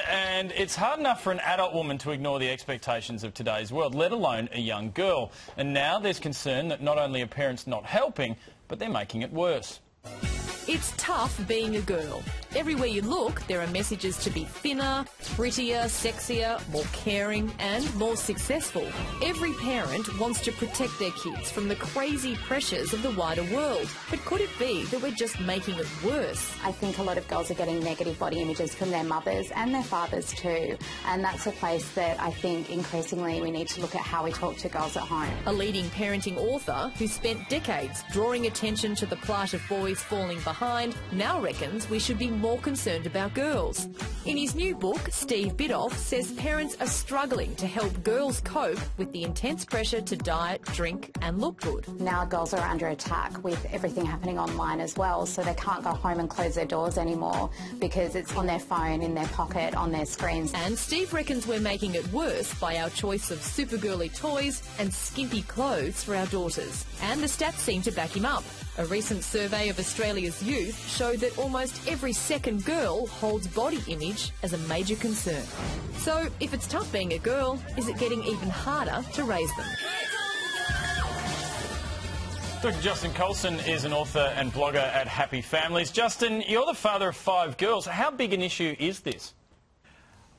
And it's hard enough for an adult woman to ignore the expectations of today's world, let alone a young girl. And now there's concern that not only are parents not helping, but they're making it worse. It's tough being a girl. Everywhere you look, there are messages to be thinner, prettier, sexier, more caring and more successful. Every parent wants to protect their kids from the crazy pressures of the wider world. But could it be that we're just making it worse? I think a lot of girls are getting negative body images from their mothers and their fathers too. And that's a place that I think increasingly we need to look at how we talk to girls at home. A leading parenting author who spent decades drawing attention to the plight of boys falling behind now reckons we should be more concerned about girls. In his new book, Steve Biddulph says parents are struggling to help girls cope with the intense pressure to diet, drink and look good. Now girls are under attack with everything happening online as well, so they can't go home and close their doors anymore because it's on their phone, in their pocket, on their screens. And Steve reckons we're making it worse by our choice of super girly toys and skimpy clothes for our daughters. And the stats seem to back him up. A recent survey of Australia's youth showed that almost every second girl holds body image as a major concern. So, if it's tough being a girl, is it getting even harder to raise them? Dr. Justin Colson is an author and blogger at Happy Families. Justin, you're the father of 5 girls. How big an issue is this?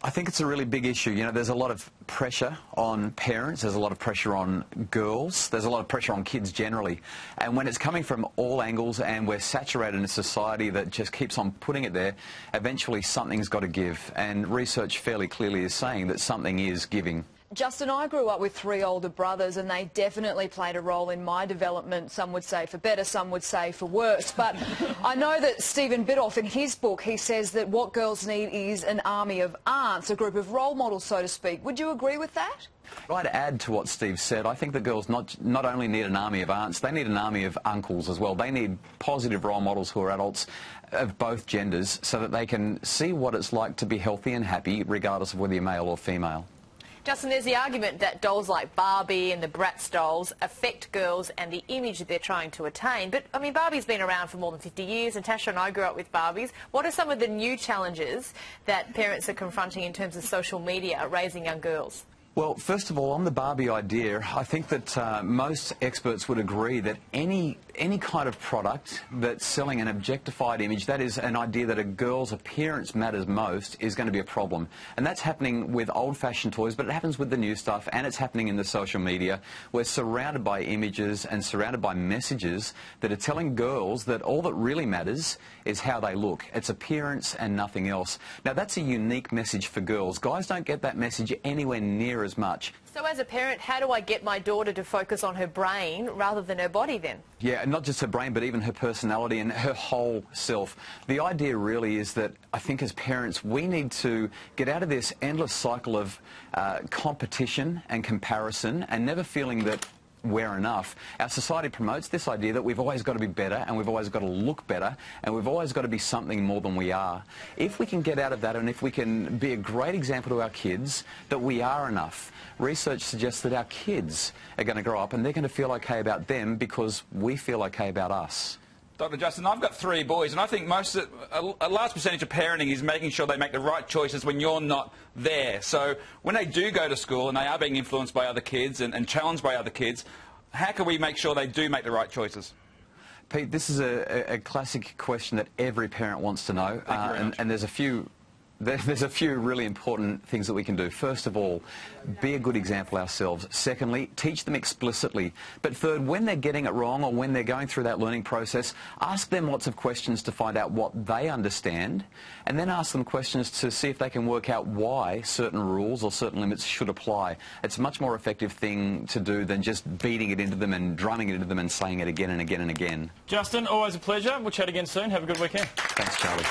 I think it's a really big issue. You know, there's a lot of pressure on parents, there's a lot of pressure on girls, there's a lot of pressure on kids generally. And when it's coming from all angles and we're saturated in a society that just keeps on putting it there, eventually something's got to give. And research fairly clearly is saying that something is giving. Justin, I grew up with 3 older brothers and they definitely played a role in my development, some would say for better, some would say for worse. But I know that Stephen Biddulph, in his book, he says that what girls need is an army of aunts, a group of role models, so to speak. Would you agree with that? I'd add to what Steve said. I think that girls not only need an army of aunts, they need an army of uncles as well. They need positive role models who are adults of both genders so that they can see what it's like to be healthy and happy regardless of whether you're male or female. Justin, there's the argument that dolls like Barbie and the Bratz dolls affect girls and the image that they're trying to attain. But, I mean, Barbie's been around for more than 50 years. Natasha and I grew up with Barbies. What are some of the new challenges that parents are confronting in terms of social media raising young girls? Well, first of all, on the Barbie idea, I think that most experts would agree that any kind of product that's selling an objectified image, that is an idea that a girl's appearance matters most, is going to be a problem. And that's happening with old-fashioned toys, but it happens with the new stuff, and it's happening in the social media. We're surrounded by images and surrounded by messages that are telling girls that all that really matters is how they look. It's appearance and nothing else. Now, that's a unique message for girls. Guys don't get that message anywhere near as much. So as a parent, how do I get my daughter to focus on her brain rather than her body then? Yeah, and not just her brain, but even her personality and her whole self. The idea really is that I think as parents, we need to get out of this endless cycle of competition and comparison and never feeling that we're enough. Our society promotes this idea that we've always got to be better and we've always got to look better and we've always got to be something more than we are. If we can get out of that and if we can be a great example to our kids that we are enough, research suggests that our kids are going to grow up and they're going to feel okay about them because we feel okay about us. Dr. Justin, I've got 3 boys, and I think a large percentage of parenting is making sure they make the right choices when you're not there. So when they do go to school and they are being influenced by other kids and challenged by other kids, how can we make sure they do make the right choices? Pete, this is a classic question that every parent wants to know, and there's a few really important things that we can do. First of all, be a good example ourselves. Secondly, teach them explicitly. But third, when they're getting it wrong or when they're going through that learning process, ask them lots of questions to find out what they understand, and then ask them questions to see if they can work out why certain rules or certain limits should apply. It's a much more effective thing to do than just beating it into them and drumming it into them and saying it again and again and again. Justin, always a pleasure. We'll chat again soon. Have a good weekend. Thanks, Charlie.